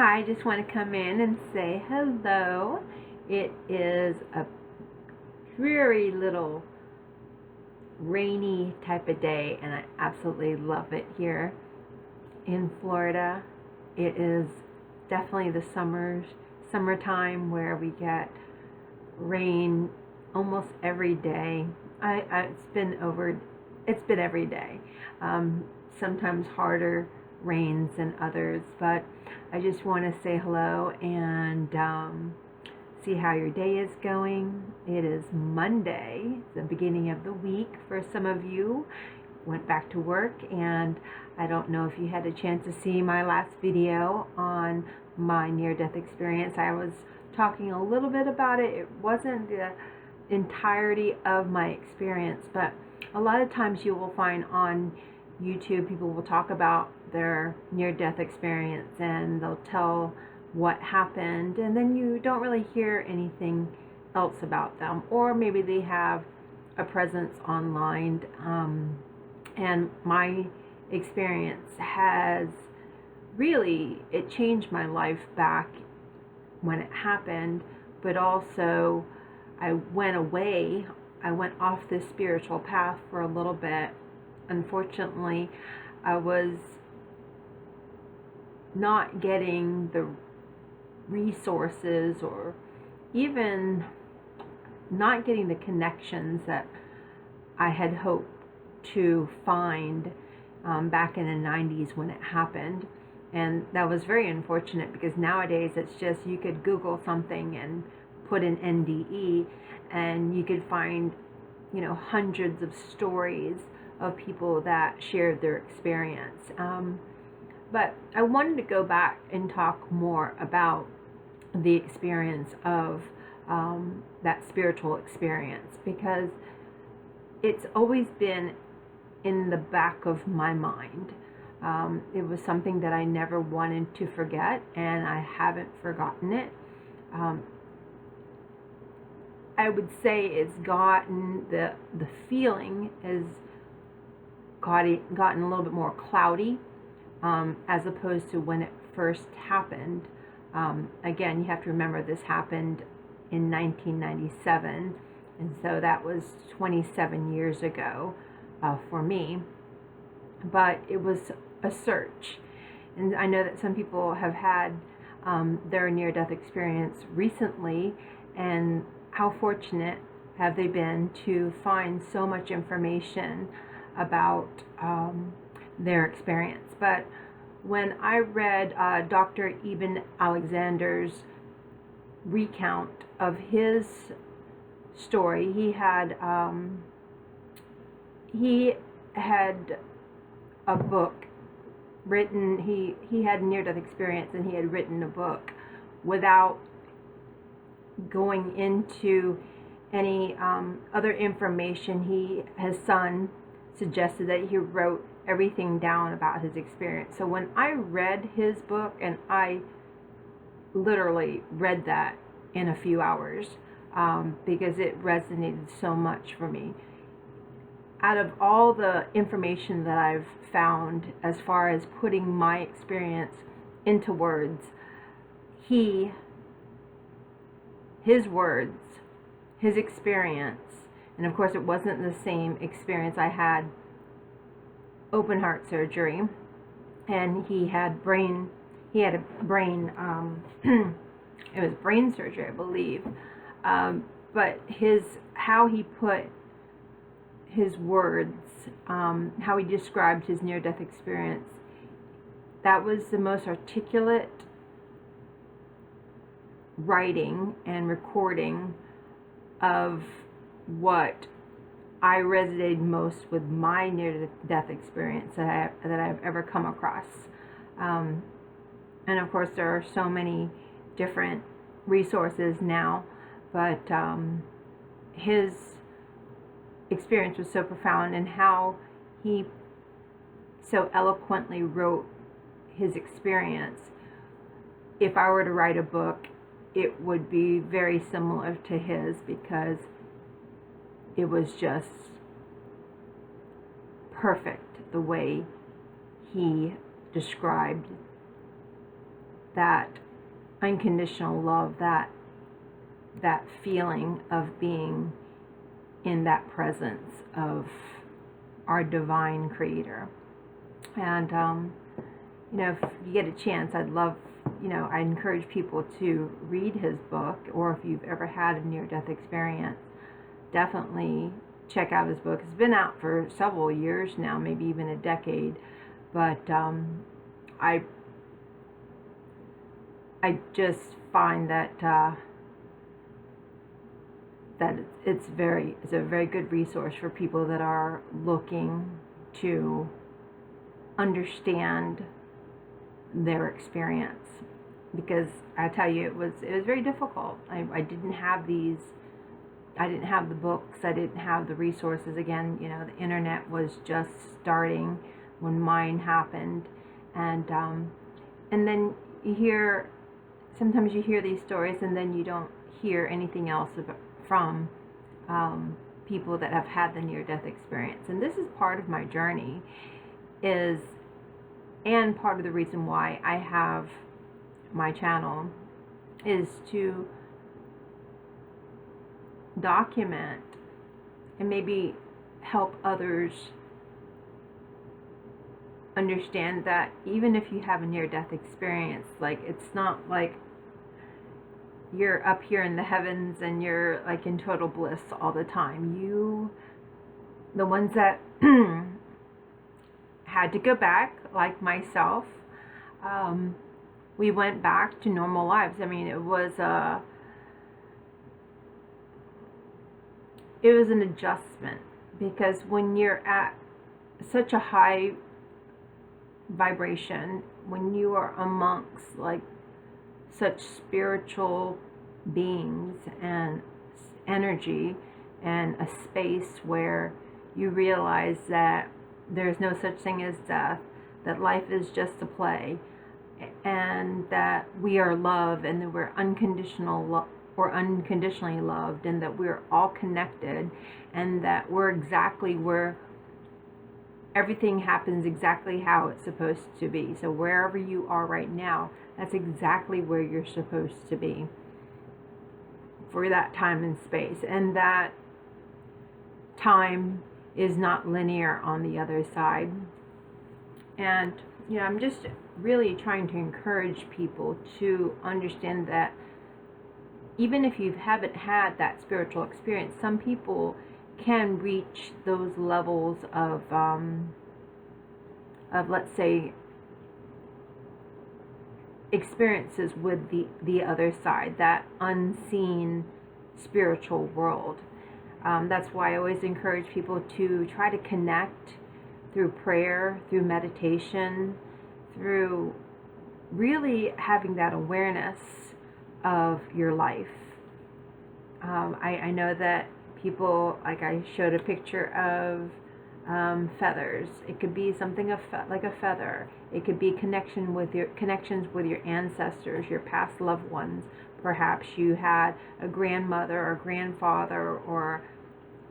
I just want to come in and say hello. It is a dreary little rainy type of day, and I absolutely love it here in Florida. It is definitely the summertime where we get rain almost every day. It's been every day. Sometimes harder rains than others, but I just want to say hello and see how your day is going. It is Monday, the beginning of the week for some of you. Went back to work, and I don't know if you had a chance to see my last video on my near-death experience. I was talking a little bit about it. It wasn't the entirety of my experience, but a lot of times you will find on YouTube people will talk about their near-death experience and they'll tell what happened, and then you don't really hear anything else about them, or maybe they have a presence online. And my experience has really, it changed my life back when it happened, but also I went off this spiritual path for a little bit. Unfortunately, I was not getting the resources, or even not getting the connections that I had hoped to find back in the 90s when it happened. And that was very unfortunate, because nowadays it's just, you could Google something and put in NDE and you could find, hundreds of stories of people that shared their experience. But I wanted to go back and talk more about the experience of that spiritual experience, because it's always been in the back of my mind. It was something that I never wanted to forget, and I haven't forgotten it. I would say it's gotten, the feeling has gotten a little bit more cloudy, as opposed to when it first happened. Again, you have to remember this happened in 1997, and so that was 27 years ago for me. But it was a search, and I know that some people have had their near-death experience recently, and how fortunate have they been to find so much information about their experience. But when I read Dr. Eben Alexander's recount of his story, he had a book written. He had near-death experience, and he had written a book without going into any other information. His son suggested that he wrote everything down about his experience. So when I read his book, and I literally read that in a few hours, because it resonated so much for me. Out of all the information that I've found as far as putting my experience into words, his words, his experience, and of course it wasn't the same experience. I had open heart surgery, and he had a brain, it was brain surgery, I believe. But how he put his words, how he described his near-death experience, that was the most articulate writing and recording of what I resonated most with my near-death experience that I've ever come across. And of course there are so many different resources now, but his experience was so profound, and how he so eloquently wrote his experience. If I were to write a book, it would be very similar to his, because it was just perfect the way he described that unconditional love, that feeling of being in that presence of our divine creator. And if you get a chance, I'd love, I encourage people to read his book, or if you've ever had a near-death experience, definitely check out his book. It's been out for several years now, maybe even a decade, but I just find that it's a very good resource for people that are looking to understand their experience, because I tell you, it was very difficult. I didn't have the books, I didn't have the resources. Again, the internet was just starting when mine happened, and then sometimes you hear these stories, and then you don't hear anything else from people that have had the near-death experience. And this is part of my journey, and part of the reason why I have my channel, is to document and maybe help others understand that even if you have a near-death experience, like, it's not like you're up here in the heavens and you're like in total bliss all the time. The ones that had to go back, like myself, we went back to normal lives. I mean, it was an adjustment, because when you're at such a high vibration, when you are amongst like such spiritual beings and energy, and a space where you realize that there's no such thing as death, that life is just a play, and that we are love, and that we're unconditionally loved, and that we're all connected, and that we're exactly where everything happens exactly how it's supposed to be. So wherever you are right now, that's exactly where you're supposed to be for that time and space. And that time is not linear on the other side. And I'm just really trying to encourage people to understand that even if you haven't had that spiritual experience, some people can reach those levels of let's say, experiences with the other side, that unseen spiritual world. That's why I always encourage people to try to connect through prayer, through meditation, through really having that awareness of your life. I know that people, like, I showed a picture of feathers. It could be something like a feather. It could be connections with your ancestors, your past loved ones. Perhaps you had a grandmother or grandfather or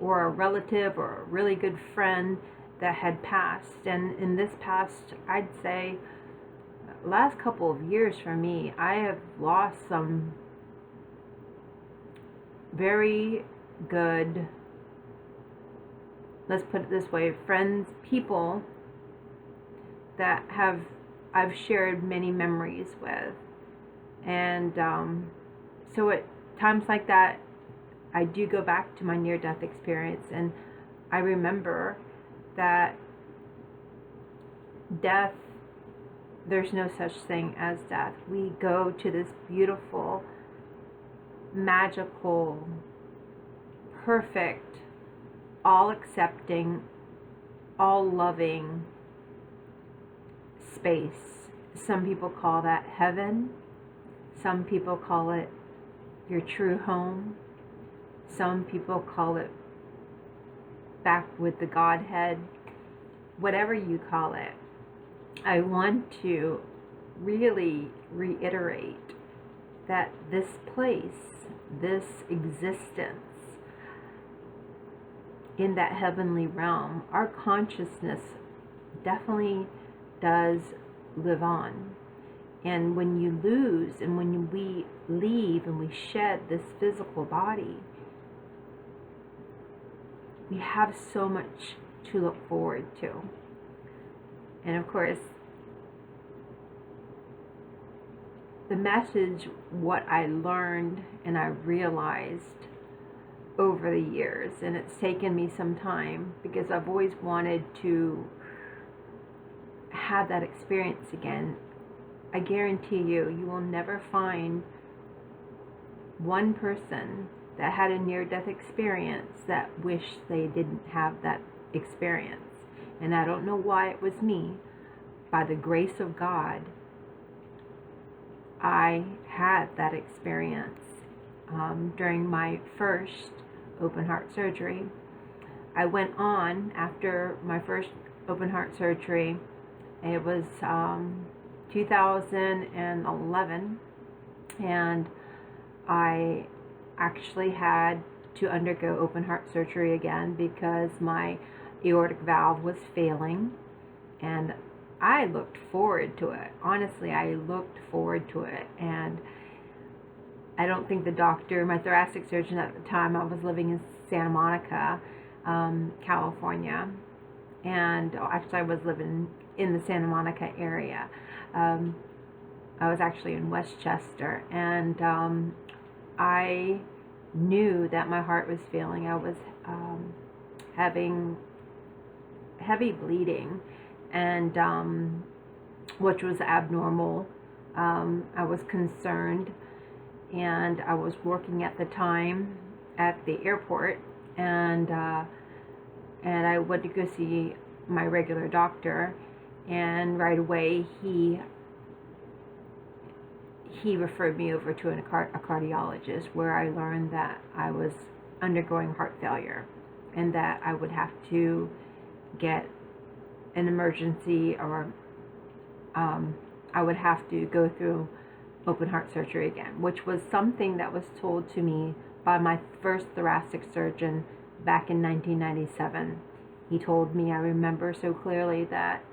a relative or a really good friend that had passed. And in this past, I'd say, last couple of years for me, I have lost some very good, let's put it this way, friends, people that I've shared many memories with. And so at times like that, I do go back to my near-death experience, and I remember that death, there's no such thing as death. We go to this beautiful, magical, perfect, all-accepting, all-loving space. Some people call that heaven. Some people call it your true home. Some people call it back with the Godhead. Whatever you call it, I want to really reiterate that this place, this existence in that heavenly realm, our consciousness definitely does live on. And when you lose and when we leave and we shed this physical body, we have so much to look forward to. And of course, the message, what I learned and I realized over the years, and it's taken me some time because I've always wanted to have that experience again. I guarantee you, you will never find one person that had a near-death experience that wished they didn't have that experience. And I don't know why it was me. By the grace of God, I had that experience during my first open heart surgery. I went on after my first open heart surgery. It was 2011, and I actually had to undergo open heart surgery again because my aortic valve was failing, and I looked forward to it. Honestly, I looked forward to it, and I don't think the doctor, my thoracic surgeon at the time, I was living in Santa Monica, California, and actually I was living in the Santa Monica area. I was actually in Westchester, and I knew that my heart was failing. I was having heavy bleeding, and which was abnormal. I was concerned, and I was working at the time at the airport, and I went to go see my regular doctor, and right away he referred me over to a cardiologist, where I learned that I was undergoing heart failure and that I would have to get an emergency, or I would have to go through open heart surgery again, which was something that was told to me by my first thoracic surgeon back in 1997. He told me, I remember so clearly that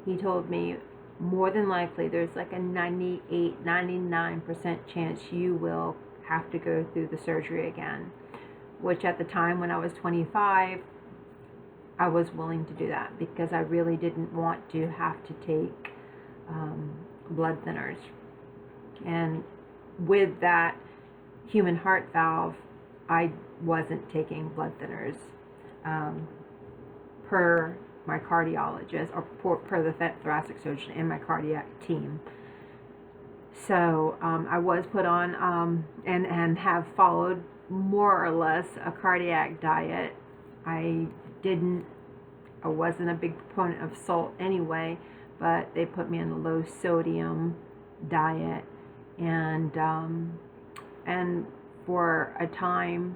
he told me, more than likely there's like a 99% chance you will have to go through the surgery again, which at the time when I was 25, I was willing to do that because I really didn't want to have to take blood thinners. And with that human heart valve, I wasn't taking blood thinners per my cardiologist, or per the thoracic surgeon and my cardiac team. So I was put on and have followed more or less a cardiac diet. I wasn't a big proponent of salt anyway, but they put me on a low sodium diet, and for a time,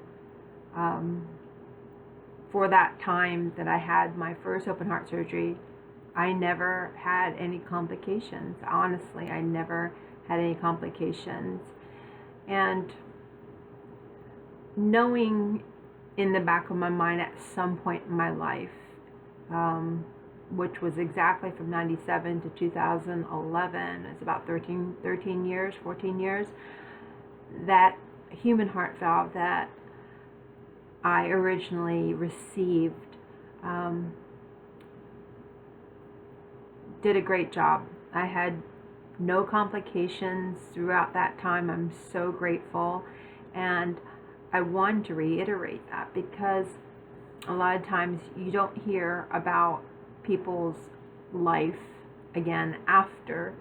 for that time that I had my first open heart surgery, I never had any complications. Honestly, I never had any complications. And knowing in the back of my mind at some point in my life, which was exactly from 97 to 2011, it's about 13 years, 14 years, that human heart valve that I originally received did a great job. I had no complications throughout that time. I'm so grateful, and I wanted to reiterate that because a lot of times you don't hear about people's life again after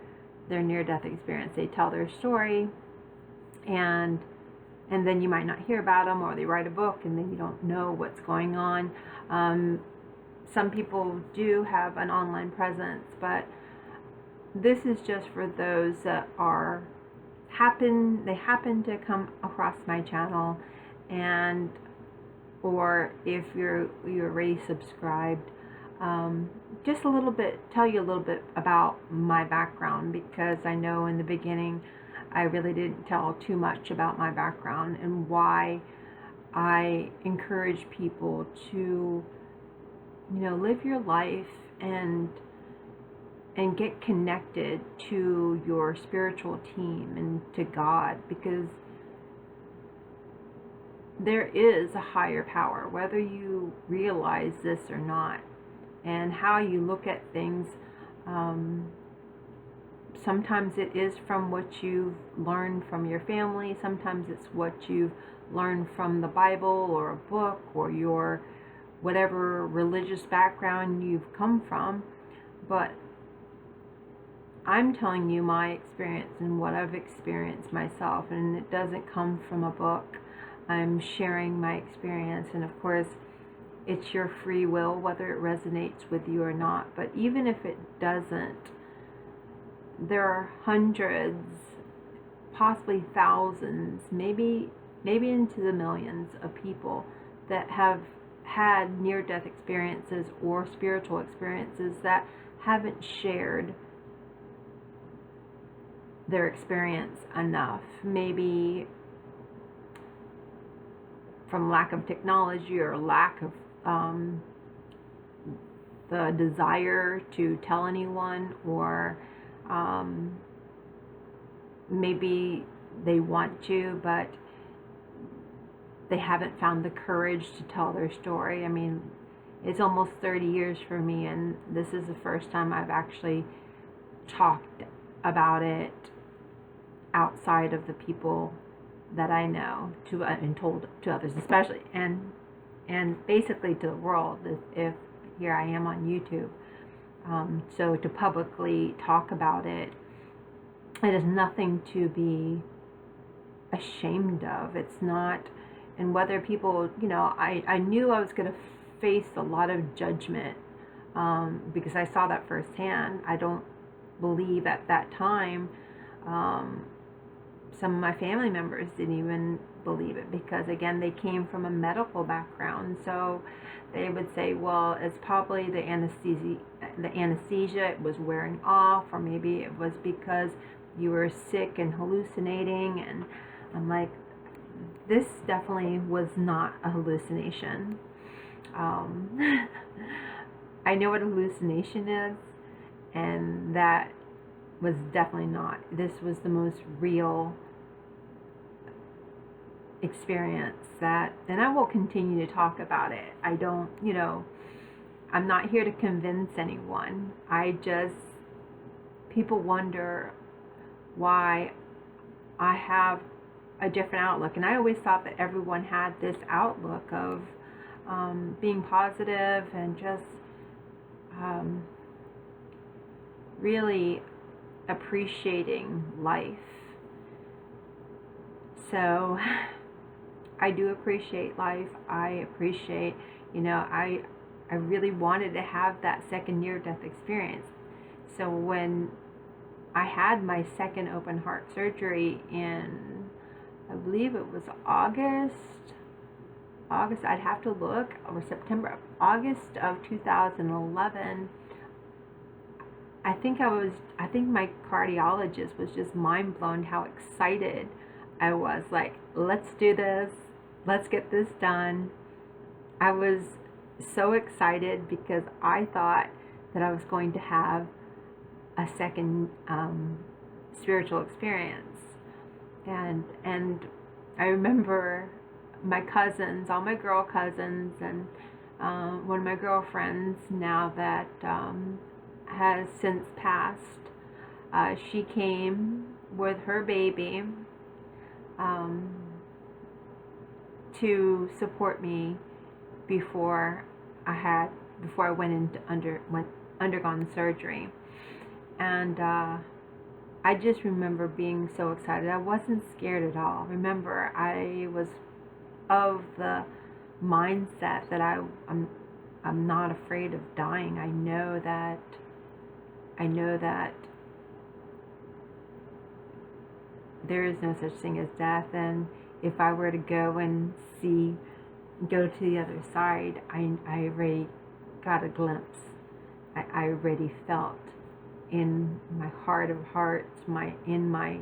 their near-death experience. They tell their story, and then you might not hear about them, or they write a book and then you don't know what's going on. Some people do have an online presence, but this is just for those that happen to come across my channel, and or if you're already subscribed, just tell you a little bit about my background, because I know in the beginning I really didn't tell too much about my background and why I encourage people to, live your life and and get connected to your spiritual team and to God, because there is a higher power, whether you realize this or not. And how you look at things, sometimes it is from what you've learned from your family, sometimes it's what you've learned from the Bible or a book or your whatever religious background you've come from. But I'm telling you my experience and what I've experienced myself, and it doesn't come from a book. I'm sharing my experience, and of course it's your free will whether it resonates with you or not. But even if it doesn't, there are hundreds, possibly thousands, maybe into the millions of people that have had near-death experiences or spiritual experiences that haven't shared their experience enough. Maybe from lack of technology or lack of the desire to tell anyone, or maybe they want to, but they haven't found the courage to tell their story. I mean, it's almost 30 years for me, and this is the first time I've actually talked about it outside of the people that I know and told to others, especially, and basically to the world, if here I am on YouTube. So to publicly talk about it, it is nothing to be ashamed of. It's not, and whether people, I knew I was going to face a lot of judgment, because I saw that firsthand. I don't believe at that time, some of my family members didn't even believe it, because again, they came from a medical background. So they would say, well, it's probably the anesthesia, it was wearing off, or maybe it was because you were sick and hallucinating. And I'm like, this definitely was not a hallucination. I know what a hallucination is, and that was definitely not. This was the most real experience and I will continue to talk about it. I don't, I'm not here to convince anyone. People wonder why I have a different outlook, and I always thought that everyone had this outlook of being positive and just really appreciating life. So I do appreciate life. I appreciate, I really wanted to have that second near-death experience. So when I had my second open heart surgery in, I believe it was August, I'd have to look, or September, August of 2011, I think my cardiologist was just mind blown how excited I was. Like, let's do this. Let's get this done. I was so excited because I thought that I was going to have a second spiritual experience. And I remember my cousins, all my girl cousins, and one of my girlfriends now that has since passed, she came with her baby to support me before I went undergone surgery. And I just remember being so excited. I wasn't scared at all. Remember, I was of the mindset that I'm not afraid of dying. I know that there is no such thing as death, and if I were to go to the other side, I already got a glimpse. I already felt in my heart of hearts, in my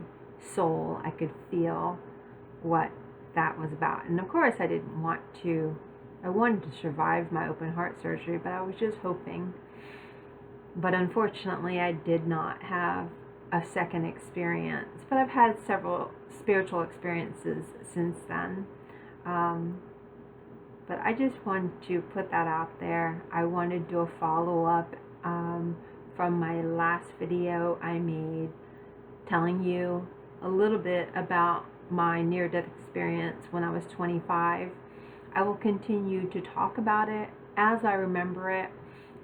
soul, I could feel what that was about. And of course, I wanted to survive my open heart surgery, but I was just hoping. But unfortunately, I did not have a second experience. But I've had several spiritual experiences since then. Um, but I just wanted to put that out there. I wanted to do a follow-up from my last video I made telling you a little bit about my near-death experience when I was 25. I will continue to talk about it as I remember it.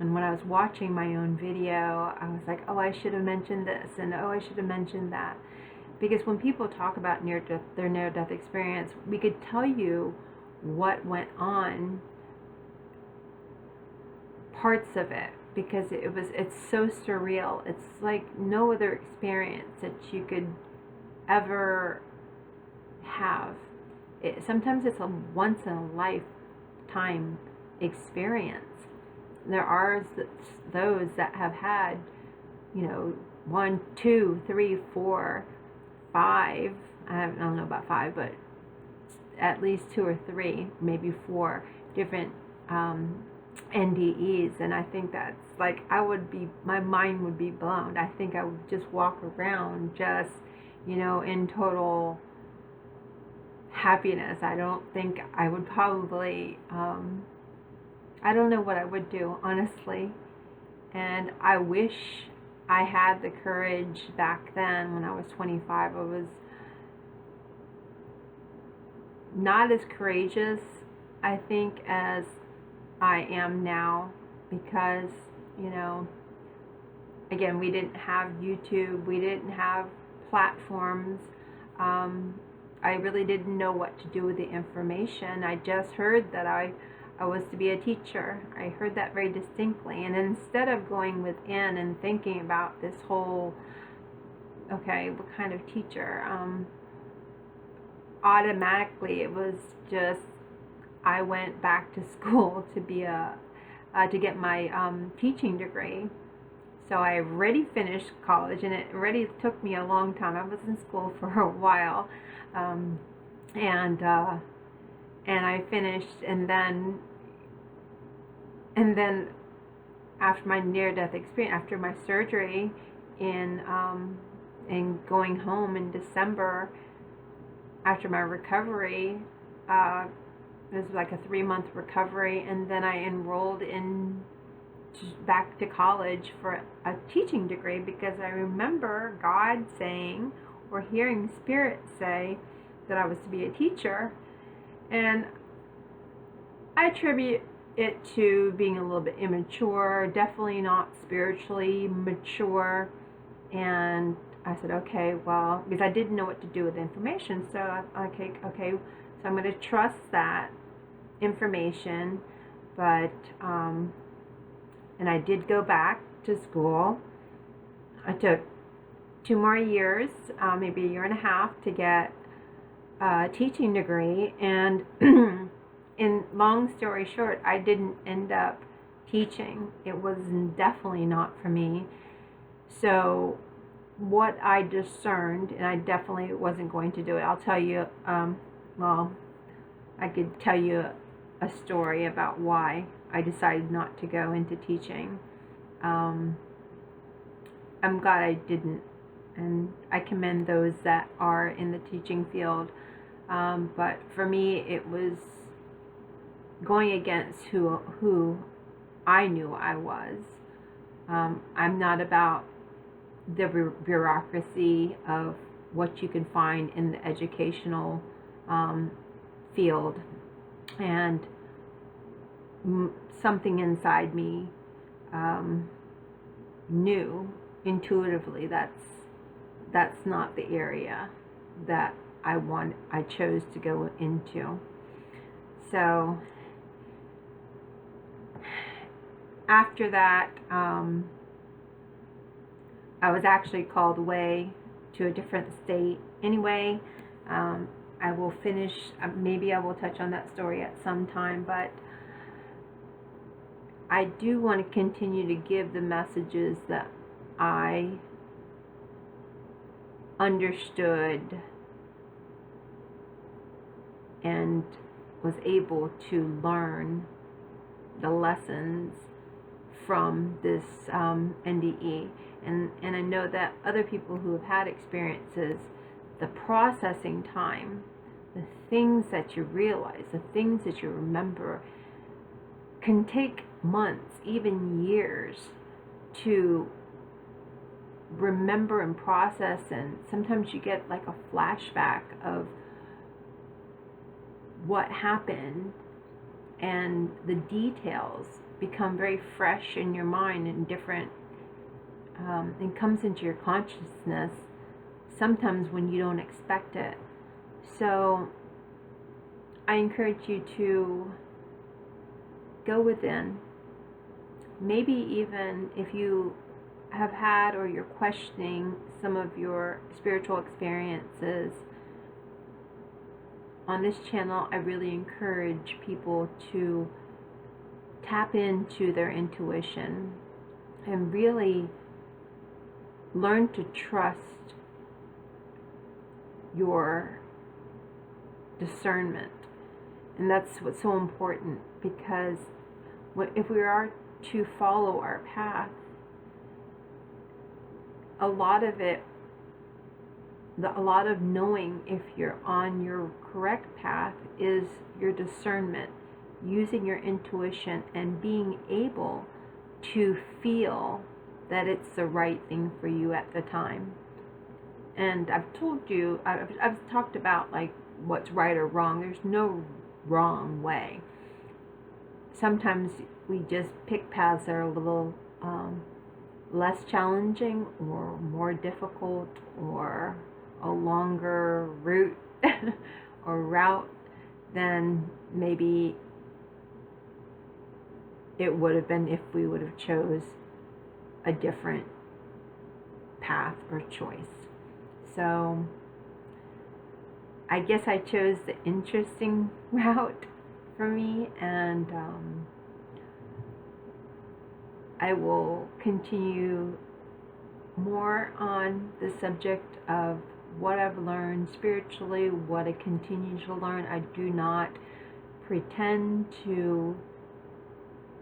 And when I was watching my own video, I was like, oh, I should have mentioned this, and oh, I should have mentioned that. Because when people talk about their near-death experience, we could tell you what went on, parts of it, because it's so surreal. It's like no other experience that you could ever have. Sometimes it's a once in a lifetime experience. There are those that have had, 1, 2, 3, 4, 5. I don't know about 5, but at least 2 or 3, maybe 4 different NDEs, and I think that's like my mind would be blown. I think I would just walk around just, in total happiness. I don't think I would probably, I don't know what I would do, honestly. And I wish I had the courage back then when I was 25. I was not as courageous, I think, as I am now, because, again, we didn't have YouTube, we didn't have platforms. I really didn't know what to do with the information. I just heard that I was to be a teacher. I heard that very distinctly. And instead of going within and thinking about this whole, okay, what kind of teacher, automatically it was just, I went back to school to be to get my teaching degree. So I already finished college, and it already took me a long time. I was in school for a while, and I finished, and then after my near-death experience, after my surgery, in going home in December, after my recovery, it was like a 3-month recovery, and then I enrolled back to college for a teaching degree, because I remember God saying, or hearing Spirit say, that I was to be a teacher. And I attribute it to being a little bit immature, definitely not spiritually mature. And I said, okay, well, because I didn't know what to do with the information, so okay, so I'm going to trust that information. But and I did go back to school. I took 2 more years, maybe a year and a half, to get a teaching degree. And in long story short, I didn't end up teaching. It was definitely not for me. So what I discerned, and I definitely wasn't going to do it. I'll tell you, well, I could tell you a story about why I decided not to go into teaching. I'm glad I didn't, and I commend those that are in the teaching field. But for me, it was going against who I knew I was. I'm not about the bureaucracy of what you can find in the educational field. And something inside me knew intuitively that's not the area that I chose to go into. So after that, I was actually called away to a different state anyway. I will finish, maybe I will touch on that story at some time, but I do want to continue to give the messages that I understood and was able to learn the lessons from this NDE. And I know that other people who have had experiences, the processing time, the things that you realize, the things that you remember, can take months, even years, to remember and process. And sometimes you get like a flashback of what happened, and the details become very fresh in your mind and different, and comes into your consciousness sometimes when you don't expect it. So I encourage you to go within. Maybe even if you have had or you're questioning some of your spiritual experiences, on this channel I really encourage people to tap into their intuition and really learn to trust your discernment. And that's what's so important, because if we are to follow our path, a lot of knowing if you're on your correct path is your discernment, using your intuition and being able to feel that it's the right thing for you at the time. And I've told you, I've talked about like what's right or wrong. There's no wrong way. Sometimes we just pick paths that are a little less challenging or more difficult, or a longer route or route than maybe it would have been if we would have chose a different path or choice. So I guess I chose the interesting route for me, and I will continue more on the subject of what I've learned spiritually, what I continue to learn. I do not pretend to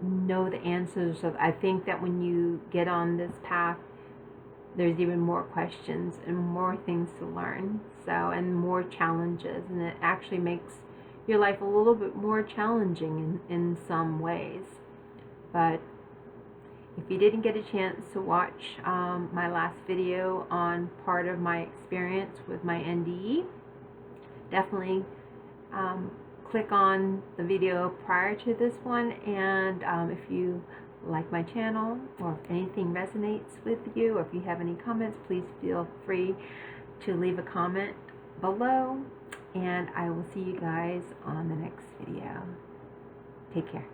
know the answers. I think that when you get on this path, there's even more questions and more things to learn, and more challenges, and it actually makes your life a little bit more challenging in some ways. But if you didn't get a chance to watch my last video on part of my experience with my NDE, definitely click on the video prior to this one. And if you like my channel, or if anything resonates with you, or if you have any comments, please feel free to leave a comment below. And I will see you guys on the next video. Take care.